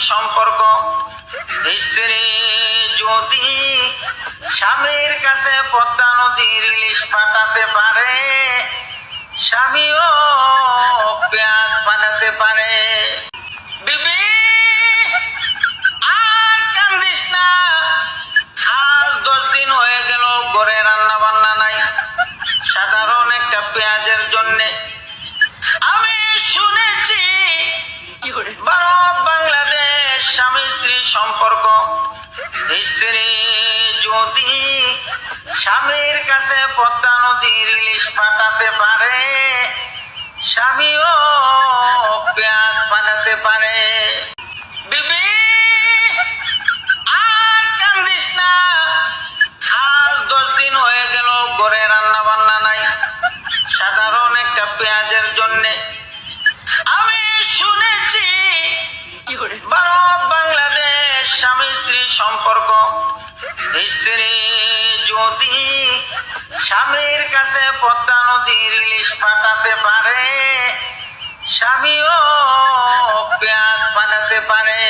সম্পর্ক। স্ত্রী যদি স্বামীর কাছে পদ্মা নদীর ইলিশ পাঠাতে পারে, স্বামীও পেঁয়াজ পাঠাতে পারে। বিবি আর কান্দিস না, আজ 10 দিন হয়ে গেল ঘরে রান্না বান্না নাই, সাধারণ একটা পেঁয়াজের জন্যে। আমি শুনেছি ভারত বাংলাদেশ স্বামী স্ত্রী সম্পর্ক। স্ত্রী যদি স্বামীর কাছে পদ্মা নদীর ইলিশ পাঠাতে পারে, স্বামীও পেঁয়াজ পাঠাতে পারে। বিবি আর কান্দিস না, আজ 10 দিন হয়ে গেল ঘরে রান্না বান্না নাই, সাধারণ একটা পেঁয়াজের জন্যে। আমি শুনেছি ভারত বাংলাদেশ স্বামী স্ত্রী সম্পর্ক। স্ত্রী যদি স্বামীর কাছে পদ্মা নদীর ইলিশ পাঠাতে পারে, স্বামীও পেঁয়াজ পাঠাতে পারে।